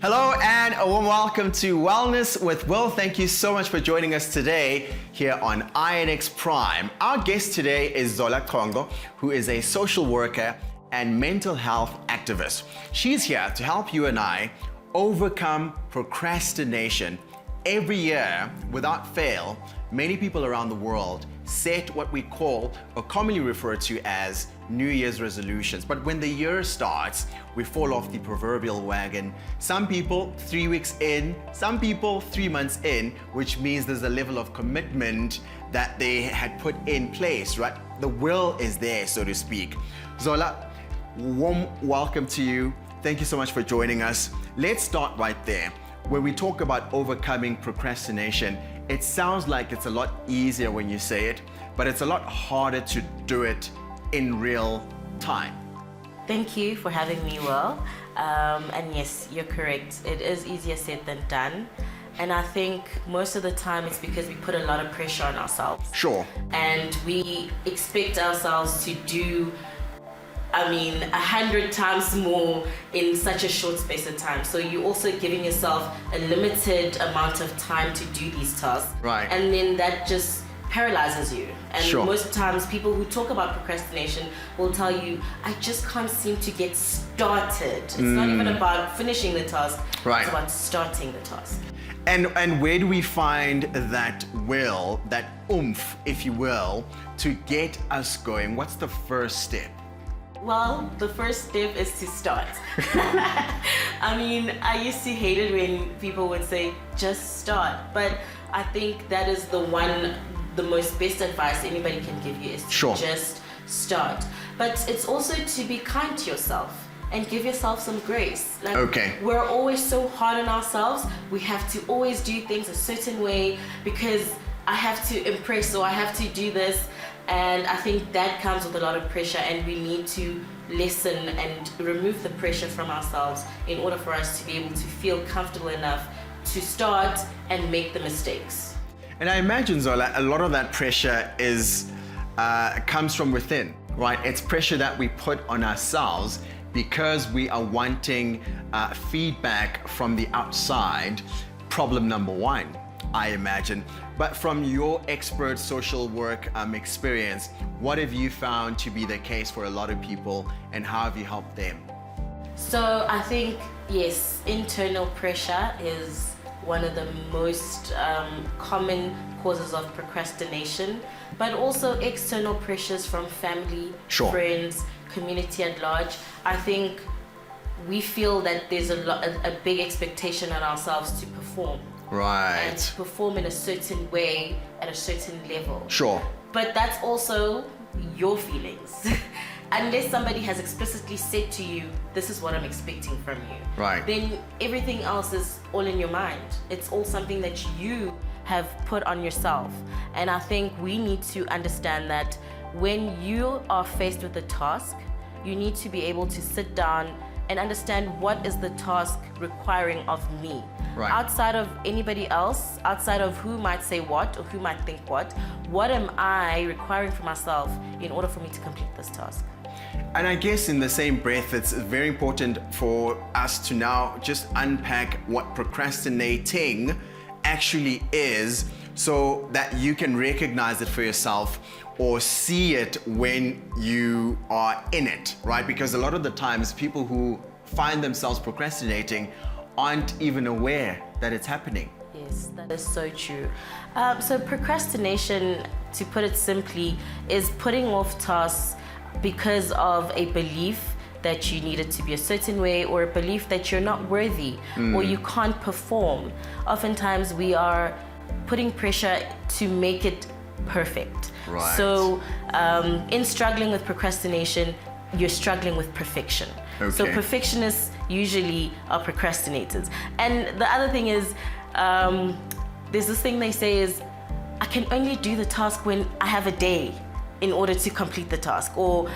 Hello and a warm welcome to Wellness with Will. Thank you so much for joining us today here on INX Prime. Our guest today is Zola Chonco, who is a social worker and mental health activist. She's here to help you and I overcome procrastination. Every year, without fail, many people around the world set what we call or commonly refer to as New Year's resolutions. But when the year starts, we fall off the proverbial wagon. Some people 3 weeks in, some people 3 months in, which means there's a level of commitment that they had put in place, right? The will is there, so to speak. Zola, warm welcome to you. Thank you so much for joining us. Let's start right there. When we talk about overcoming procrastination, it sounds like it's a lot easier when you say it, but it's a lot harder to do it in real time. Thank you for having me, Will. And yes, you're correct. It is easier said than done. And I think most of the time it's because we put a lot of pressure on ourselves. Sure. And we expect ourselves to do 100 times more in such a short space of time. So you're also giving yourself a limited amount of time to do these tasks. Right. And then that just paralyzes you. And Sure. most times people who talk about procrastination will tell you, I just can't seem to get started. It's not even about finishing the task. Right. It's about starting the task. And where do we find that will, that oomph, if you will, to get us going? What's the first step? Well, the first step is to start. I used to hate it when people would say, just start. But I think that is the most best advice anybody can give you is to Sure. just start. But it's also to be kind to yourself and give yourself some grace. Okay. We're always so hard on ourselves. We have to always do things a certain way because I have to impress or I have to do this. And I think that comes with a lot of pressure, and we need to lessen and remove the pressure from ourselves in order for us to be able to feel comfortable enough to start and make the mistakes. And I imagine, Zola, a lot of that pressure comes from within, right? It's pressure that we put on ourselves because we are wanting feedback from the outside. Problem number one, I imagine. But from your expert social work experience, what have you found to be the case for a lot of people, and how have you helped them? So I think, yes, internal pressure is one of the most common causes of procrastination, but also external pressures from family, Sure. friends, community at large. I think we feel that there's a big expectation on ourselves to perform. Right. And to perform in a certain way at a certain level. Sure. But that's also your feelings. Unless somebody has explicitly said to you, this is what I'm expecting from you. Right. Then everything else is all in your mind. It's all something that you have put on yourself. And I think we need to understand that when you are faced with a task, you need to be able to sit down and understand what is the task requiring of me. Right. Outside of anybody else, outside of who might say what or who might think what am I requiring for myself in order for me to complete this task? And I guess in the same breath, it's very important for us to now just unpack what procrastinating actually is so that you can recognize it for yourself or see it when you are in it, right? Because a lot of the times people who find themselves procrastinating aren't even aware that it's happening. Yes, that is so true. So procrastination, to put it simply, is putting off tasks because of a belief that you need it to be a certain way, or a belief that you're not worthy or you can't perform. Oftentimes we are putting pressure to make it perfect. Right. So in struggling with procrastination, you're struggling with perfection. Okay. So perfectionists usually are procrastinators. And the other thing is, there's this thing they say is, I can only do the task when I have a day in order to complete the task. Or,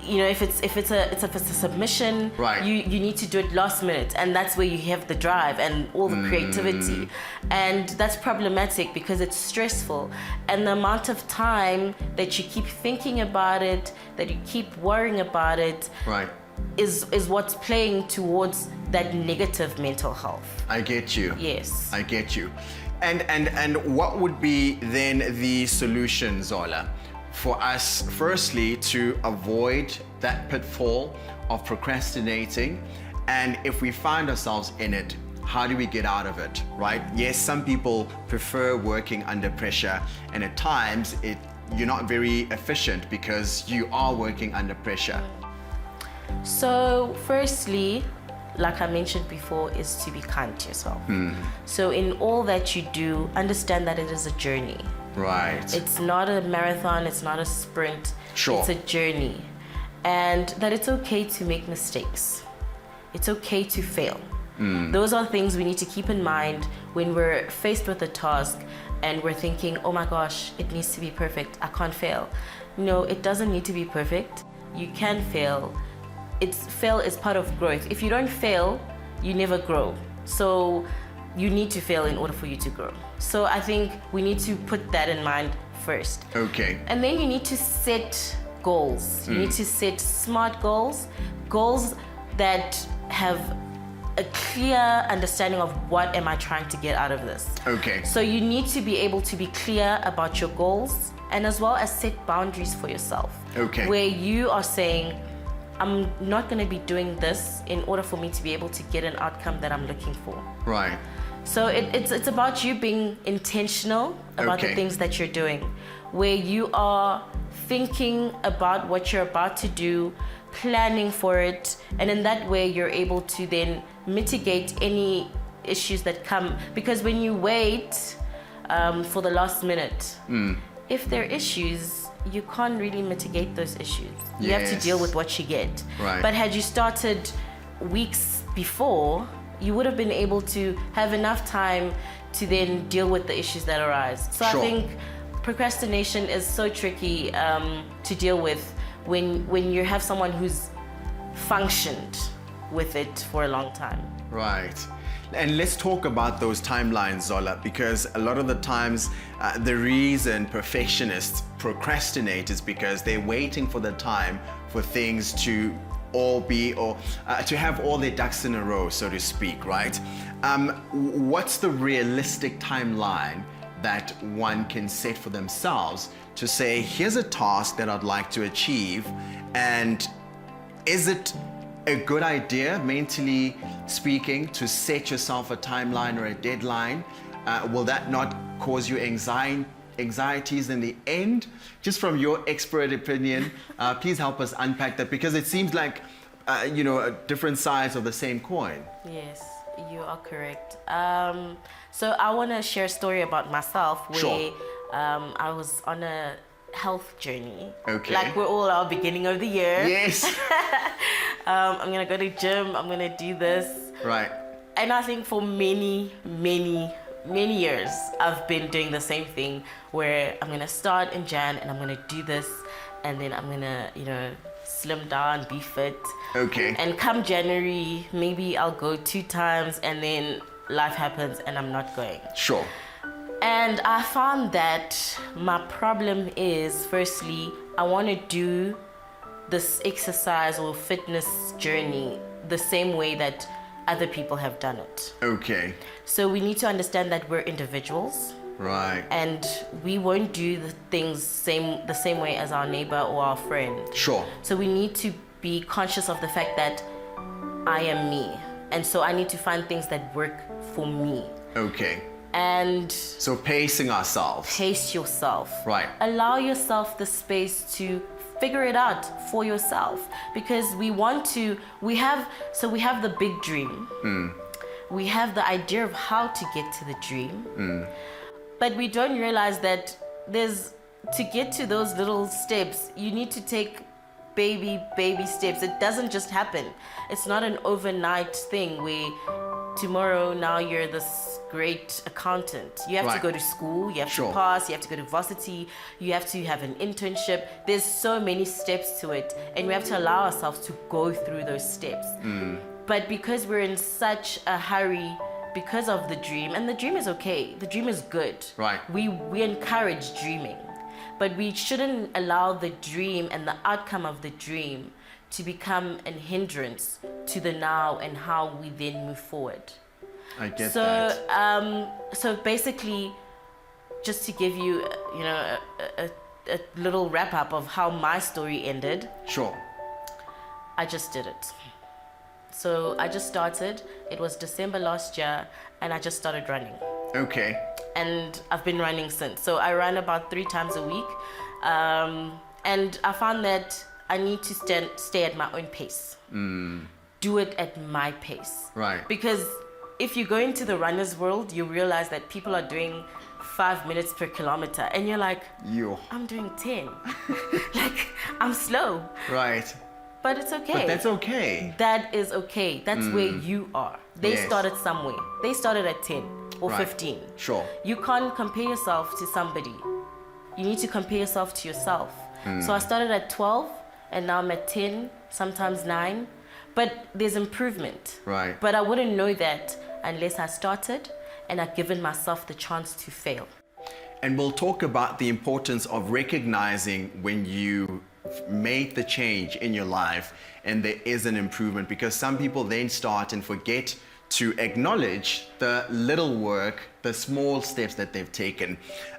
you know, if it's a submission, right, you need to do it last minute, and that's where you have the drive and all the creativity. And that's problematic because it's stressful, and the amount of time that you keep thinking about it, that you keep worrying about it, right, is what's playing towards that negative mental health. I get you. Yes. I get you. And what would be then the solution, Zola, for us firstly to avoid that pitfall of procrastinating? And if we find ourselves in it, how do we get out of it, right? Yes, some people prefer working under pressure, and at times you're not very efficient because you are working under pressure. So firstly, like I mentioned before, is to be kind to yourself. So in all that you do, understand that it is a journey. Right. It's not a marathon, it's not a sprint. Sure. It's a journey. And that it's okay to make mistakes. It's okay to fail. Those are things we need to keep in mind when we're faced with a task and we're thinking, oh my gosh, it needs to be perfect, I can't fail. No, it doesn't need to be perfect. You can fail. Fail is part of growth. If you don't fail, you never grow. So you need to fail in order for you to grow. So I think we need to put that in mind first. Okay. And then you need to set goals. You need to set smart goals, goals that have a clear understanding of what am I trying to get out of this. Okay. So you need to be able to be clear about your goals and as well as set boundaries for yourself. Okay. Where you are saying, I'm not going to be doing this in order for me to be able to get an outcome that I'm looking for. Right. So it's about you being intentional about the things that you're doing, where you are thinking about what you're about to do, planning for it, and in that way you're able to then mitigate any issues that come. Because when you wait for the last minute, if there are issues, you can't really mitigate those issues. You have to deal with what you get. Right. But had you started weeks before, you would have been able to have enough time to then deal with the issues that arise. So Sure. I think procrastination is so tricky to deal with when you have someone who's functioned with it for a long time. Right. And let's talk about those timelines, Zola, because a lot of the times the reason perfectionists procrastinate is because they're waiting for the time for things to all be, or to have all their ducks in a row, so to speak, right? What's the realistic timeline that one can set for themselves to say, here's a task that I'd like to achieve, and is it a good idea, mentally speaking, to set yourself a timeline or a deadline? Will that not cause you anxieties in the end? Just from your expert opinion, please help us unpack that, because it seems like different sides of the same coin. Yes, you are correct. So I want to share a story about myself where Sure. I was on a health journey. Okay. Like we're all our beginning of the year. Yes. I'm gonna go to gym, I'm gonna do this. Right. And I think for many years I've been doing the same thing, where I'm gonna start in Jan and I'm gonna do this, and then I'm gonna slim down, be fit. Okay. And come January, maybe I'll go 2 times, and then life happens and I'm not going. Sure. And I found that my problem is, firstly, I want to do this exercise or fitness journey the same way that other people have done it. Okay. So we need to understand that we're individuals, Right. and we won't do the things the same way as our neighbor or our friend. Sure. So we need to be conscious of the fact that I am me, and so I need to find things that work for me. Okay. And So pacing ourselves. pace yourself. Right. Allow yourself the space to figure it out for yourself, because we have the big dream. We have the idea of how to get to the dream. But we don't realize that to get to those little steps, you need to take baby steps. It doesn't just happen. It's not an overnight thing where tomorrow now you're this great accountant. You have to Right. go to school, you have Sure. to pass, you have to go to varsity, you have to have an internship. There's so many steps to it, and we have to allow ourselves to go through those steps. But because we're in such a hurry because of the dream, and the dream is okay, the dream is good. Right. We encourage dreaming, but we shouldn't allow the dream and the outcome of the dream to become an hindrance to the now and how we then move forward. I get that. So basically, just to give you, a little wrap up of how my story ended. Sure. I just did it. So I just started. It was December last year, and I just started running. Okay. And I've been running since. So I run about 3 times a week, and I found that I need to stay at my own pace. Do it at my pace. Right. Because if you go into the runner's world, you realize that people are doing 5 minutes per kilometer, and you're like, I'm doing 10. Like, I'm slow. Right. But it's okay. But that's okay. That is okay. That's where you are. They started somewhere. They started at 10 or 15. Sure. You can't compare yourself to somebody. You need to compare yourself to yourself. So I started at 12, and now I'm at 10, sometimes 9. But there's improvement. Right. But I wouldn't know that unless I started and I'd given myself the chance to fail. And we'll talk about the importance of recognizing when you made the change in your life and there is an improvement, because some people then start and forget to acknowledge the little work, the small steps that they've taken.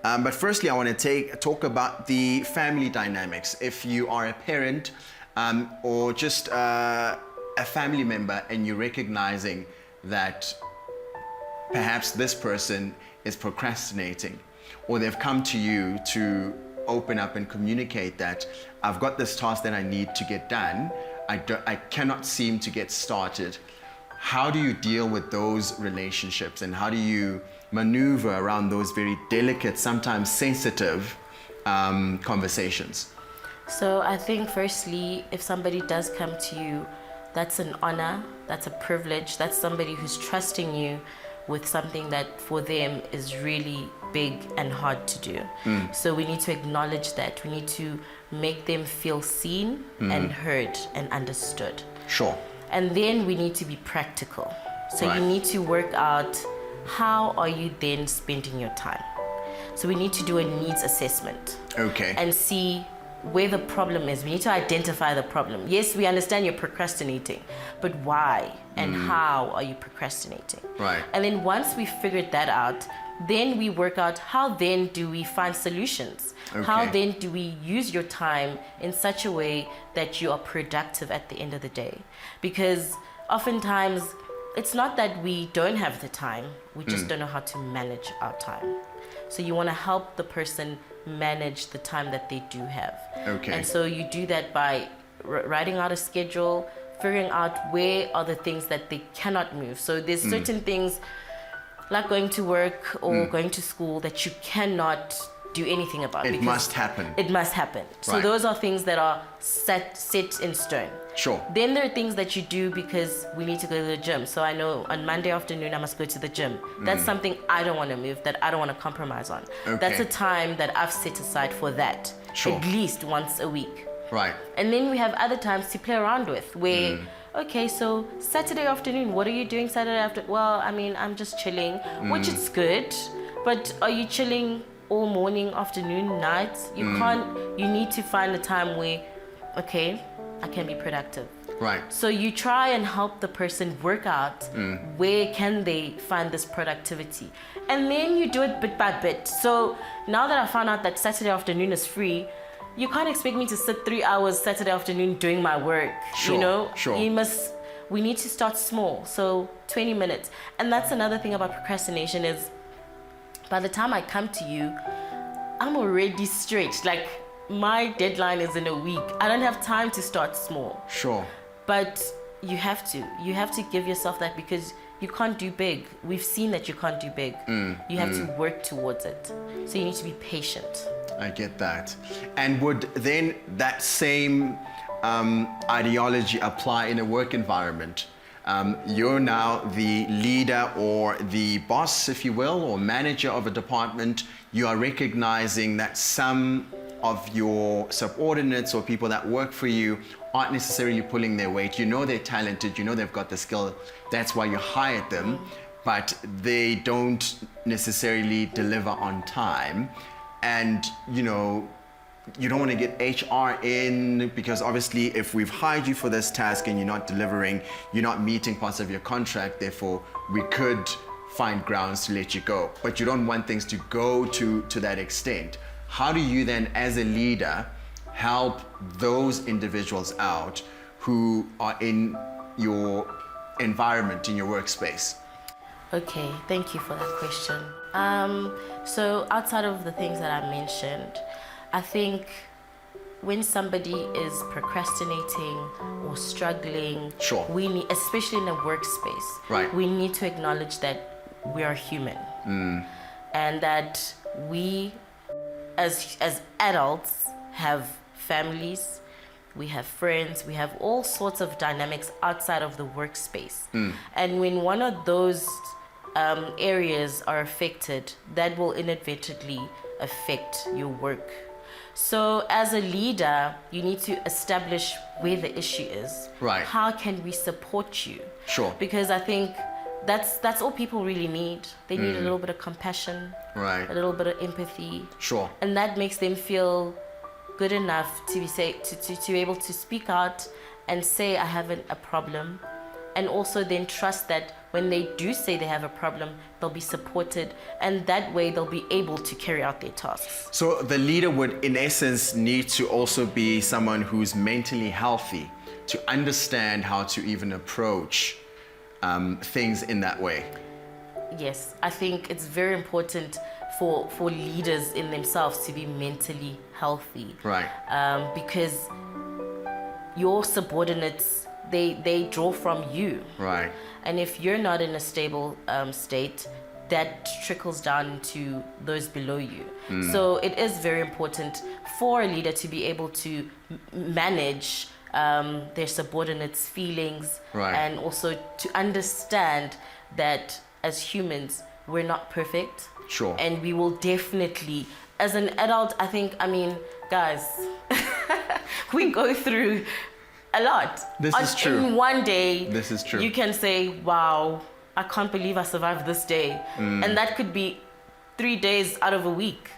But firstly, I want to talk about the family dynamics. If you are a parent or just a family member and you're recognizing that perhaps this person is procrastinating, or they've come to you to open up and communicate that I've got this task that I need to get done, I cannot seem to get started. How do you deal with those relationships, and how do you maneuver around those very delicate, sometimes sensitive conversations? So I think firstly, if somebody does come to you, that's an honor, that's a privilege, that's somebody who's trusting you with something that for them is really big and hard to do. So we need to acknowledge that. We need to make them feel seen and heard and understood. Sure. And then we need to be practical. So Right. you need to work out, how are you then spending your time? So we need to do a needs assessment. Okay. And see where the problem is. We need to identify the problem. Yes, we understand you're procrastinating, but why and how are you procrastinating? Right. And then once we figured that out, then we work out how then do we find solutions? How Okay. then do we use your time in such a way that you are productive at the end of the day? Because oftentimes it's not that we don't have the time, we just don't know how to manage our time. So you want to help the person manage the time that they do have. Okay. And so you do that by writing out a schedule, figuring out where are the things that they cannot move. So there's certain things like going to work or going to school that you cannot do anything about. It because must happen. It must happen. So Right. those are things that are set in stone. Sure. Then there are things that you do because we need to go to the gym. So I know on Monday afternoon I must go to the gym. That's something I don't want to move, that I don't want to compromise on. Okay. That's a time that I've set aside for that. Sure. At least once a week. Right. And then we have other times to play around with where, okay, so Saturday afternoon, what are you doing Saturday after? Well, I mean, I'm just chilling, which is good. But are you chilling all morning, afternoon, night? You can't, you need to find a time where, okay, I can be productive. Right. So you try and help the person work out where can they find this productivity. And then you do it bit by bit. So now that I found out that Saturday afternoon is free, you can't expect me to sit 3 hours Saturday afternoon doing my work. Sure, You know, sure. we need to start small. So 20 minutes. And that's another thing about procrastination is by the time I come to you, I'm already stretched. Like my deadline is in a week. I don't have time to start small. Sure. But you have to give yourself that, because you can't do big. We've seen that you can't do big. You have to work towards it. So you need to be patient. I get that. And would then that same ideology apply in a work environment? You're now the leader or the boss, if you will, or manager of a department. You are recognizing that some of your subordinates or people that work for you aren't necessarily pulling their weight. You know they're talented, you know they've got the skill, that's why you hired them, but they don't necessarily deliver on time. And, you know, you don't want to get HR in, because obviously if we've hired you for this task and you're not delivering, you're not meeting parts of your contract, therefore we could find grounds to let you go. But you don't want things to go to that extent. How do you then, as a leader, help those individuals out who are in your environment, in your workspace? Okay, thank you for that question. So outside of the things that I mentioned, I think when somebody is procrastinating or struggling, Sure. we need, especially in a workspace, Right. we need to acknowledge that we are human, and that we, as adults, have families, we have friends, we have all sorts of dynamics outside of the workspace. And when one of those areas are affected, that will inadvertently affect your work. So as a leader, you need to establish where the issue is. Right. How can we support you? Sure. Because I think that's all people really need. They need a little bit of compassion, Right. a little bit of empathy. Sure. And that makes them feel good enough to be able to speak out and say, I have a problem. And also then trust that when they do say they have a problem, they'll be supported, and that way they'll be able to carry out their tasks. So the leader would, in essence, need to also be someone who's mentally healthy to understand how to even approach things in that way. Yes, I think it's very important for leaders in themselves to be mentally healthy. Right. Because your subordinates, they draw from you. Right. And if you're not in a stable state, that trickles down to those below you. So it is very important for a leader to be able to manage their subordinates' feelings, Right. and also to understand that as humans, we're not perfect. Sure. And we will definitely, as an adult, I mean, guys, we go through a lot. This is true. In one day, This is true. you can say, wow, I can't believe I survived this day. And that could be 3 days out of a week.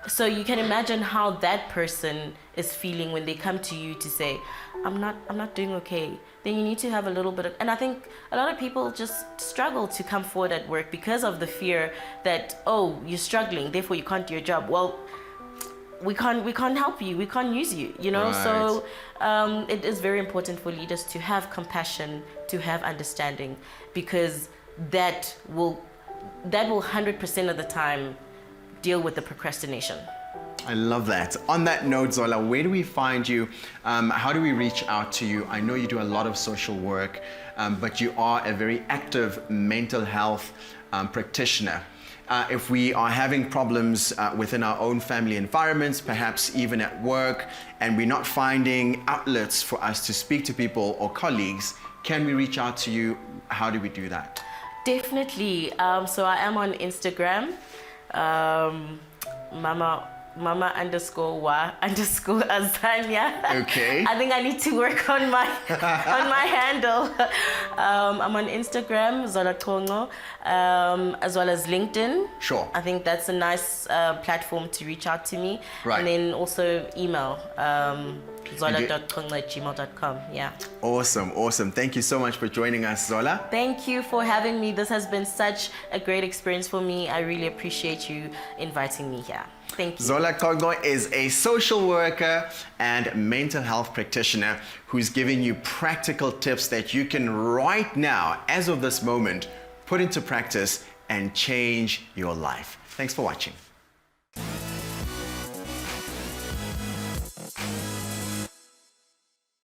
So you can imagine how that person is feeling when they come to you to say, I'm not doing okay. Then you need to have a little bit of, and I think a lot of people just struggle to come forward at work because of the fear that, oh, you're struggling, therefore you can't do your job. Well, we can't help you, we can't use you, you know. Right. So it is very important for leaders to have compassion, to have understanding, because that will 100% of the time deal with the procrastination. I love that. On that note, Zola, where do we find you? How do we reach out to you? I know you do a lot of social work, but you are a very active mental health practitioner. If we are having problems within our own family environments, perhaps even at work, and we're not finding outlets for us to speak to people or colleagues, can we reach out to you? How do we do that? Definitely. So I am on Instagram, mama_wa_azania. Okay. I think I need to work on my handle. I'm on Instagram, Zola Chonco, as well as LinkedIn. Sure. I think that's a nice platform to reach out to me. Right. And then also email, zola.chonco@gmail.com. Yeah. Awesome. Thank you so much for joining us, Zola. Thank you for having me. This has been such a great experience for me. I really appreciate you inviting me here. Thank you. Zola Chonco is a social worker and mental health practitioner who's giving you practical tips that you can right now, as of this moment, put into practice and change your life. Thanks for watching.